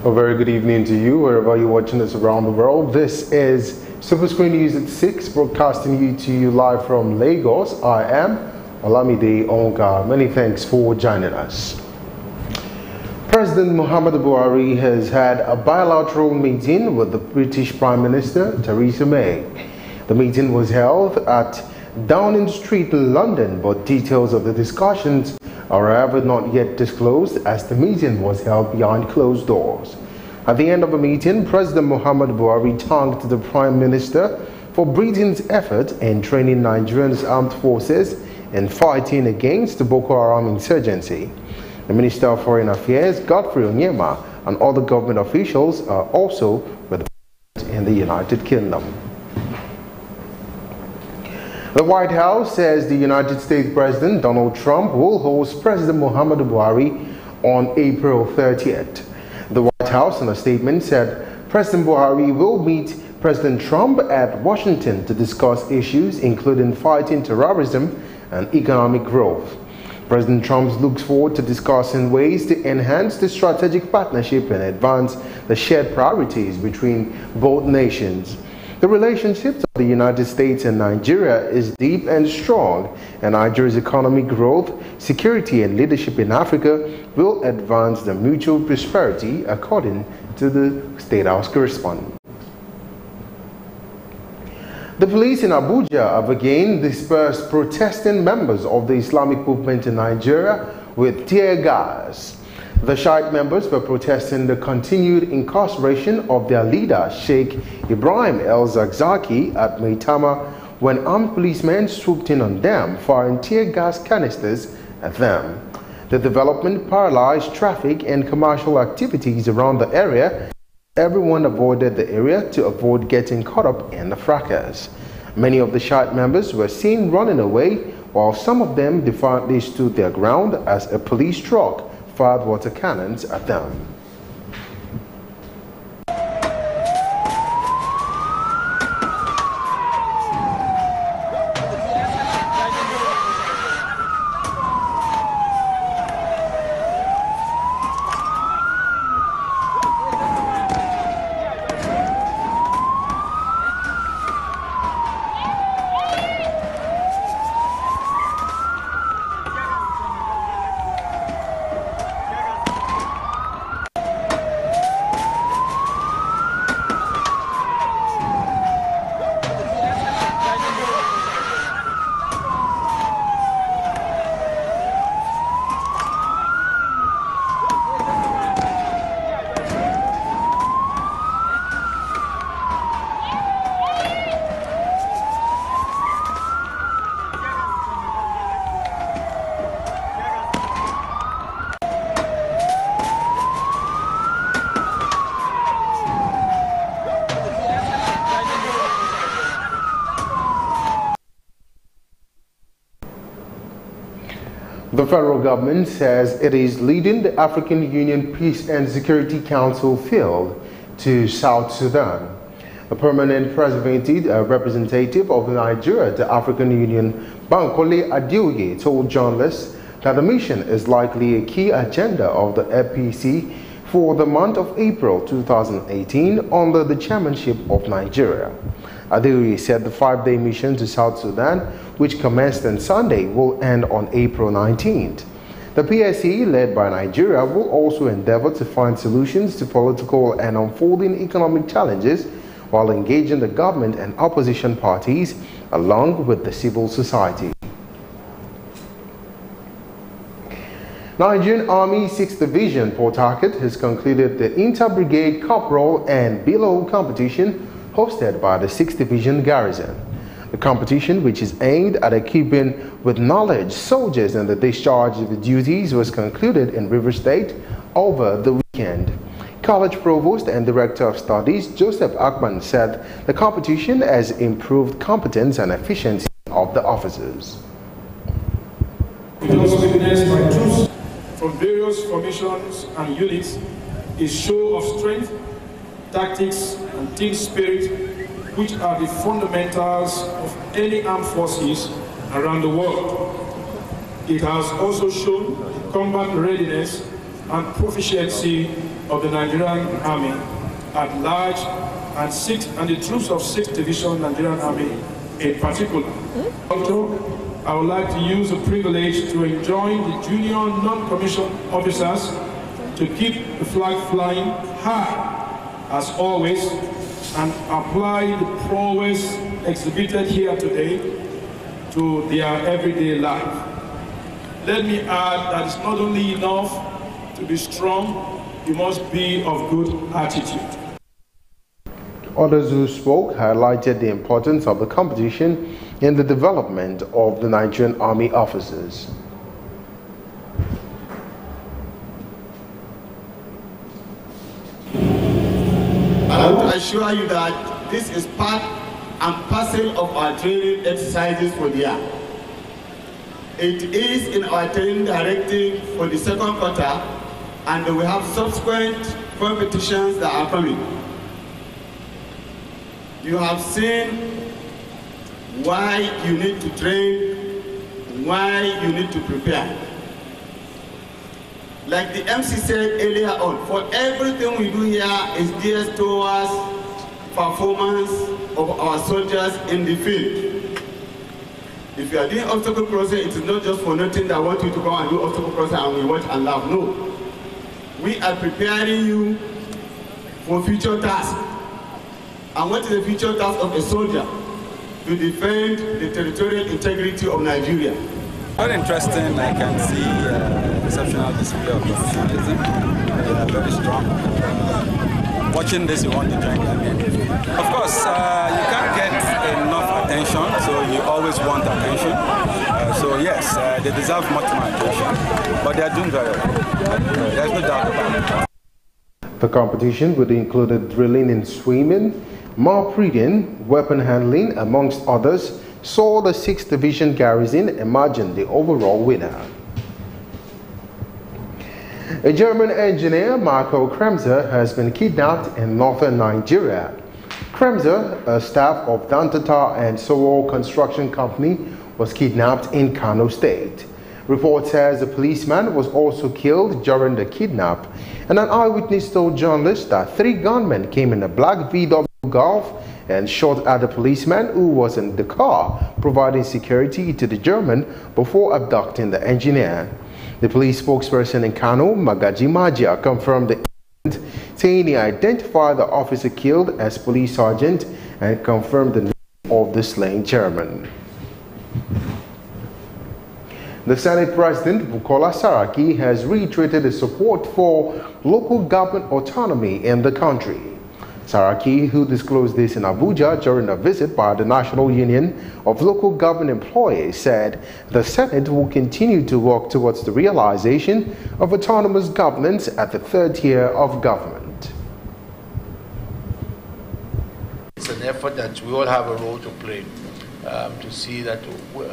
A very good evening to you, wherever you're watching us around the world. This is Superscreen News at 6, broadcasting to you live from Lagos. I am Olamide Onga. Many thanks for joining us. President Muhammadu Buhari has had a bilateral meeting with the British Prime Minister, Theresa May. The meeting was held at Downing Street in London, but details of the discussions are however not yet disclosed, as the meeting was held behind closed doors. At the end of the meeting, President Muhammadu Buhari thanked the Prime Minister for Britain's effort in training Nigeria's armed forces in fighting against the Boko Haram insurgency. The Minister of Foreign Affairs, Godfrey Onyema, and other government officials are also with the President in the United Kingdom. The White House says the United States President Donald Trump will host President Muhammadu Buhari on April 30th. The White House, in a statement, said President Buhari will meet President Trump at Washington to discuss issues including fighting terrorism and economic growth. President Trump looks forward to discussing ways to enhance the strategic partnership and advance the shared priorities between both nations. The relationships of the United States and Nigeria is deep and strong, and Nigeria's economic growth, security, and leadership in Africa will advance the mutual prosperity, according to the State House correspondent. The police in Abuja have again dispersed protesting members of the Islamic movement in Nigeria with tear gas. The Shiite members were protesting the continued incarceration of their leader, Sheikh Ibrahim El-Zakzaki, at Maitama when armed policemen swooped in on them, firing tear gas canisters at them. The development paralyzed traffic and commercial activities around the area. Everyone avoided the area to avoid getting caught up in the fracas. Many of the Shiite members were seen running away, while some of them defiantly stood their ground as a police truck fired water cannons at them. The federal government says it is leading the African Union Peace and Security Council field to South Sudan. A permanent representative of Nigeria to African Union, Bankole Adeoye, told journalists that the mission is likely a key agenda of the APC for the month of April 2018 under the chairmanship of Nigeria. Adeoye said the 5-day mission to South Sudan, which commenced on Sunday, will end on April 19th. The PSC, led by Nigeria, will also endeavor to find solutions to political and unfolding economic challenges while engaging the government and opposition parties along with the civil society. Nigerian Army 6th Division, Port Harcourt, has concluded the Inter-Brigade Corporal and Below competition hosted by the 6th Division Garrison. The competition, which is aimed at equipping with knowledge soldiers in the discharge of the duties, was concluded in River State over the weekend. College Provost and Director of Studies Joseph Akman said the competition has improved competence and efficiency of the officers. It was witnessed by troops from various formations and units, a show of strength, tactics, and team spirit, which are the fundamentals of any armed forces around the world. It has also shown combat readiness and proficiency of the Nigerian Army at large and the troops of 6th Division Nigerian Army in particular. Also, I would like to use the privilege to enjoin the junior non-commissioned officers to keep the flag flying high, as always, and apply the prowess exhibited here today to their everyday life. Let me add that it's not only enough to be strong, you must be of good attitude. Others who spoke highlighted the importance of the competition in the development of the Nigerian Army officers. I want to assure you that this is part and parcel of our training exercises for the year. It is in our training directive for the second quarter, and we have subsequent competitions that are coming. You have seen why you need to train, why you need to prepare. Like the MC said earlier on, for everything we do here is geared towards performance of our soldiers in the field. If you are doing obstacle crossing, it is not just for nothing that I want you to come and do obstacle crossing and we watch and laugh. No. We are preparing you for future tasks. And what is the future task of a soldier? To defend the territorial integrity of Nigeria. Very interesting. I can see exceptional display of professionalism. They are very strong. Watching this, you want to join them in. Of course, you can't get enough attention, so you always want attention. So yes, they deserve much more attention, but they are doing very well. There's no doubt about it. The competition would include drilling in swimming, mop reading, weapon handling, amongst others, saw the 6th Division Garrison emerge the overall winner. A German engineer, Marco Kremser, has been kidnapped in northern Nigeria. Kremser, a staff of Dantata and Sowore Construction Company, was kidnapped in Kano State. Report says a policeman was also killed during the kidnap, and an eyewitness told journalists that 3 gunmen came in a black VW Golf and shot at the policeman who was in the car, providing security to the German before abducting the engineer. The police spokesperson in Kano, Magaji Majia, confirmed the incident, saying he identified the officer killed as police sergeant and confirmed the name of the slain German. The Senate President, Bukola Saraki, has reiterated his support for local government autonomy in the country. Saraki, who disclosed this in Abuja during a visit by the National Union of Local Government Employees, said the Senate will continue to work towards the realization of autonomous governance at the 3rd tier of government. It's an effort that we all have a role to play to see that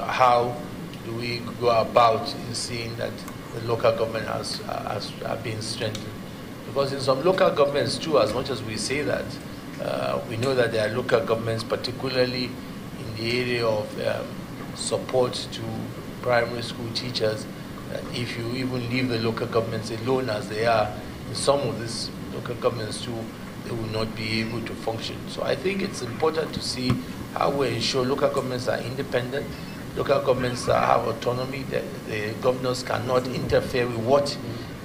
how do we go about in seeing that the local government has been strengthened. Because in some local governments too, as much as we say that, we know that there are local governments, particularly in the area of support to primary school teachers, that if you even leave the local governments alone as they are, in some of these local governments too, they will not be able to function. So I think it's important to see how we ensure local governments are independent, local governments that have autonomy, that the governors cannot interfere with what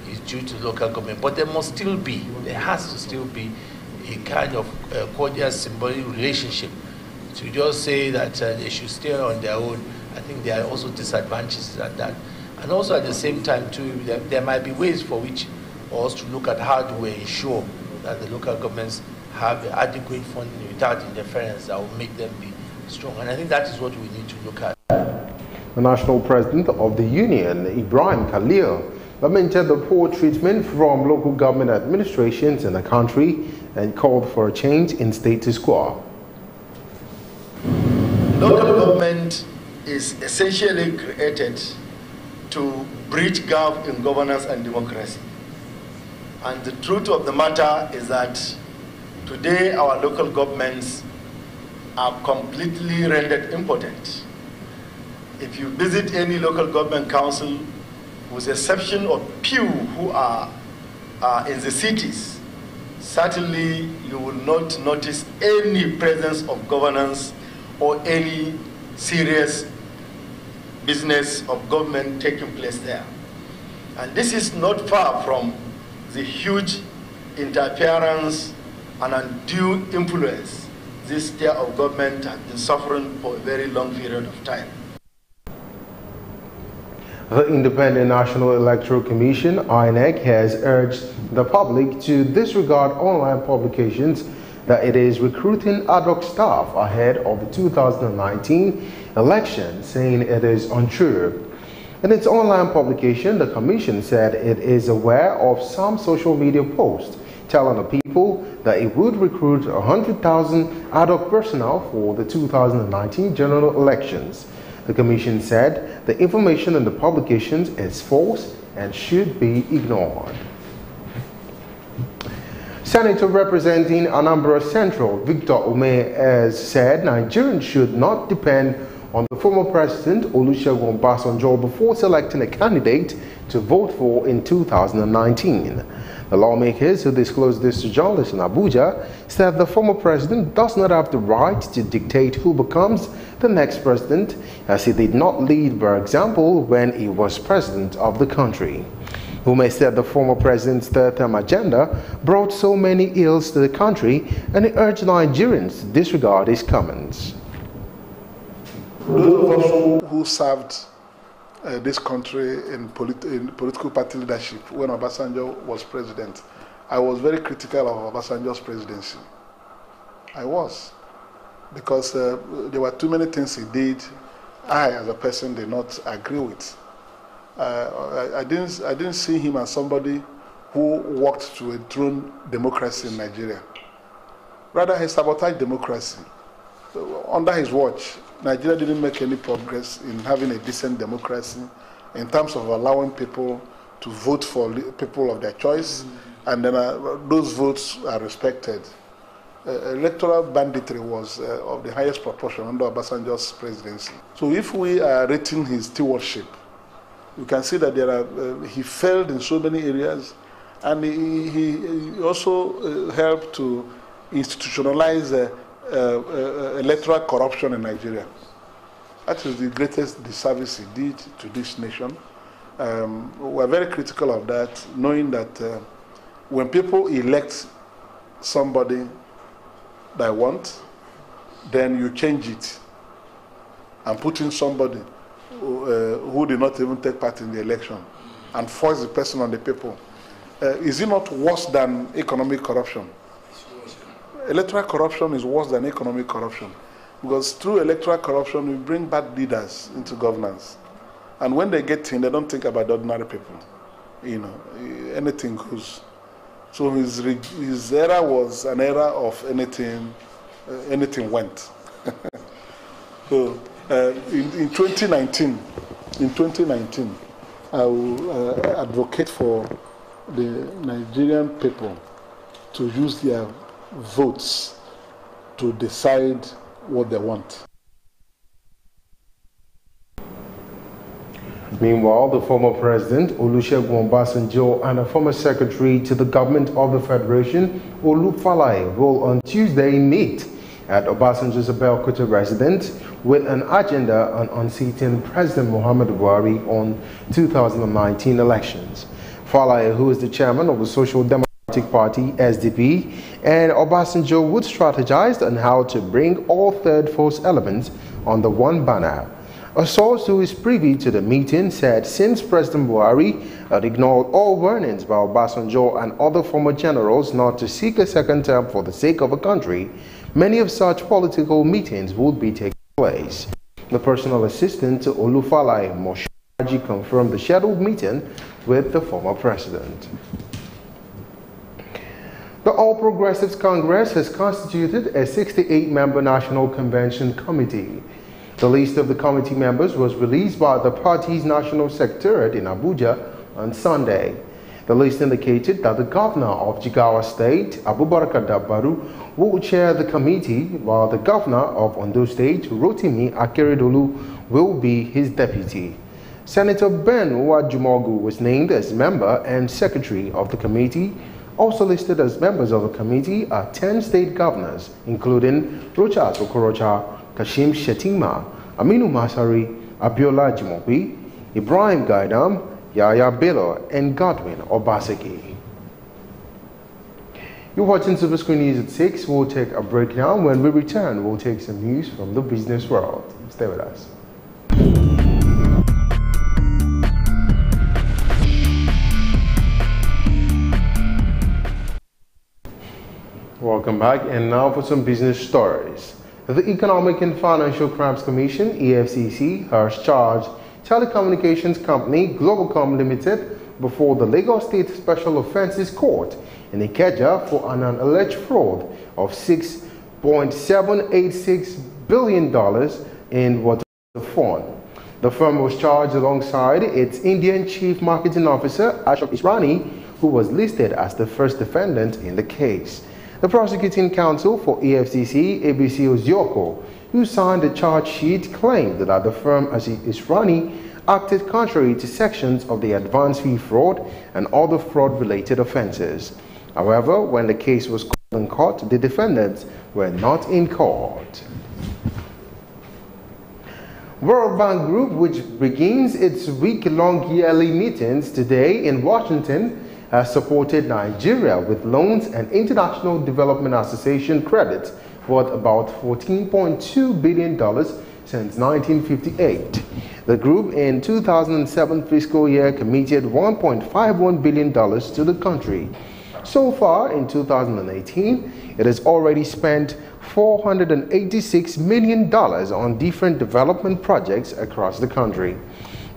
is due to local government. But there has to still be a kind of cordial symbolic relationship. To just say that they should stay on their own, I think there are also disadvantages at that. And also at the same time too, there might be ways for which for us to look at how do we ensure that the local governments have adequate funding without interference that will make them be strong. And I think that is what we need to look at. The National President of the Union, Ibrahim Khalil, lamented the poor treatment from local government administrations in the country and called for a change in status quo. Local government is essentially created to bridge gap in governance and democracy. And the truth of the matter is that today our local governments are completely rendered impotent. If you visit any local government council, with the exception of few who are in the cities, certainly you will not notice any presence of governance or any serious business of government taking place there. And this is not far from the huge interference and undue influence this tier of government has been suffering for a very long period of time. The Independent National Electoral Commission, INEC, has urged the public to disregard online publications that it is recruiting ad hoc staff ahead of the 2019 election, saying it is untrue. In its online publication, the Commission said it is aware of some social media posts telling the people that it would recruit 100,000 ad hoc personnel for the 2019 general elections. The Commission said the information in the publications is false and should be ignored. Senator representing Anambra Central, Victor Ume, has said Nigerians should not depend on the former President Olusegun Obasanjo before selecting a candidate to vote for in 2019. The lawmakers who disclosed this to journalists in Abuja said the former president does not have the right to dictate who becomes the next president, as he did not lead by example when he was president of the country. Ume said the former president's third-term agenda brought so many ills to the country, and he urged Nigerians to disregard his comments. Those of us who served this country in political party leadership when Obasanjo was president, I was very critical of Obasanjo's presidency. I was. Because there were too many things he did I, as a person, did not agree with. I didn't see him as somebody who worked to a true democracy in Nigeria. Rather, he sabotaged democracy. Under his watch, Nigeria didn't make any progress in having a decent democracy in terms of allowing people to vote for people of their choice, and then those votes are respected. Electoral banditry was of the highest proportion under Obasanjo's presidency. So if we are rating his stewardship, you can see that he failed in so many areas, and he also helped to institutionalize electoral corruption in Nigeria. That is the greatest disservice he did to this nation. We're very critical of that, knowing that when people elect somebody they want, then you change it and put in somebody who did not even take part in the election and force the person on the people. Is it not worse than economic corruption? Electoral corruption is worse than economic corruption, because through electoral corruption we bring bad leaders into governance, and when they get in, they don't think about the ordinary people. You know, anything goes. So his era was an era of anything went. So in 2019, I will advocate for the Nigerian people to use their votes to decide what they want. Meanwhile, the former president, Olusegun Obasanjo, and a former secretary to the government of the Federation, Olu Falaye, will on Tuesday meet at Obasanjo's Abeokuta residence with an agenda on unseating President Muhammadu Buhari on 2019 elections. Falaye, who is the chairman of the Social Democratic Party, SDP, and Obasanjo would strategize on how to bring all third force elements under one banner. A source who is privy to the meeting said since President Buhari had ignored all warnings by Obasanjo and other former generals not to seek a second term for the sake of the country, many of such political meetings would be taking place. The personal assistant to Olu Falaye, Moshaji, confirmed the scheduled meeting with the former president. The All Progressives Congress has constituted a 68-member National Convention Committee. The list of the committee members was released by the party's National Secretariat in Abuja on Sunday. The list indicated that the governor of Jigawa State, Abubakar Dabaru, will chair the committee, while the governor of Ondo State, Rotimi Akeredolu, will be his deputy. Senator Ben Uwajumogu was named as member and secretary of the committee. Also listed as members of the committee are 10 state governors, including Rochas Okorocha, Kashim Shettima, Aminu Masari, Abiola Jimobi, Ibrahim Gaidam, Yaya Bello, and Godwin Obaseki. You're watching Superscreen News at 6. We'll take a break now. When we return, we'll take some news from the business world. Stay with us. Welcome back, and now for some business stories. The Economic and Financial Crimes Commission, EFCC, has charged telecommunications company Globalcom Limited before the Lagos State Special Offences Court in Ikeja for an alleged fraud of $6.786 billion in water fund. The firm was charged alongside its Indian Chief Marketing Officer, Ashok Israni, who was listed as the first defendant in the case. The prosecuting counsel for EFCC, ABC Ozioko, who signed the charge sheet, claimed that the firm, as Israni, acted contrary to sections of the advance fee fraud and other fraud-related offences. However, when the case was called in court, the defendants were not in court. World Bank Group, which begins its week-long yearly meetings today in Washington, has supported Nigeria with loans and International Development Association credit worth about $14.2 billion since 1958. The group in 2007 fiscal year committed $1.51 billion to the country. So far in 2018, it has already spent $486 million on different development projects across the country.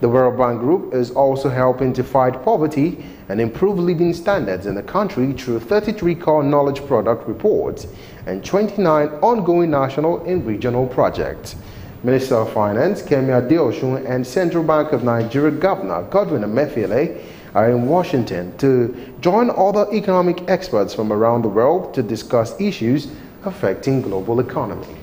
The World Bank Group is also helping to fight poverty and improve living standards in the country through 33 core knowledge product reports and 29 ongoing national and regional projects. Minister of Finance Kemi Adeosun and Central Bank of Nigeria Governor Godwin Emefiele are in Washington to join other economic experts from around the world to discuss issues affecting global economy.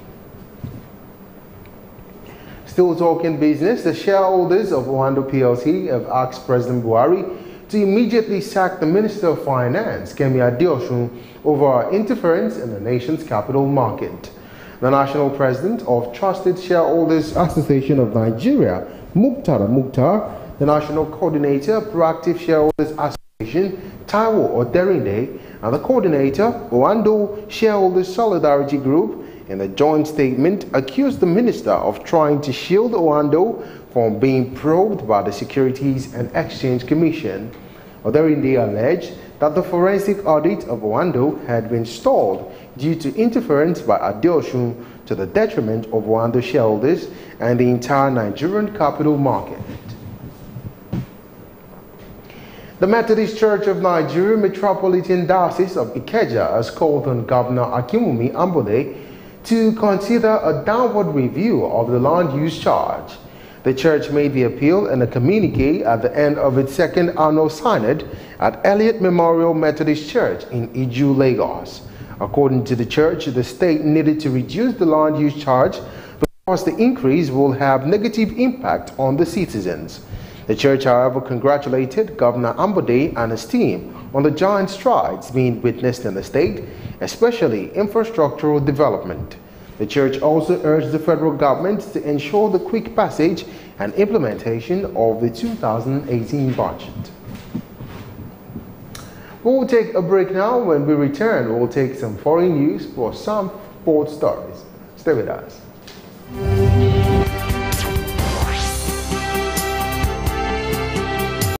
Still talking business, the shareholders of Owando PLC have asked President Buhari to immediately sack the Minister of Finance, Kemi Adeosun, over interference in the nation's capital market. The National President of Trusted Shareholders Association of Nigeria, Mukhtar, the National Coordinator, Proactive Shareholders Association, Taiwo Oderinde, and the Coordinator, Owando Shareholders Solidarity Group, in a joint statement, accused the minister of trying to shield Owando from being probed by the Securities and Exchange Commission. Oderinde alleged that the forensic audit of Owando had been stalled due to interference by Adeosun to the detriment of Owando shareholders and the entire Nigerian capital market. The Methodist Church of Nigeria Metropolitan Diocese of Ikeja has called on Governor Akinwumi Ambode to consider a downward review of the land use charge. The church made the appeal in a communique at the end of its second annual synod at Elliott Memorial Methodist Church in Iju, Lagos. According to the church, the state needed to reduce the land use charge because the increase will have negative impact on the citizens. The church, however, congratulated Governor Ambode and his team on the giant strides being witnessed in the state, especially infrastructural development. The church also urged the federal government to ensure the quick passage and implementation of the 2018 budget. We'll take a break now. When we return, we'll take some foreign news for some sports stories. Stay with us.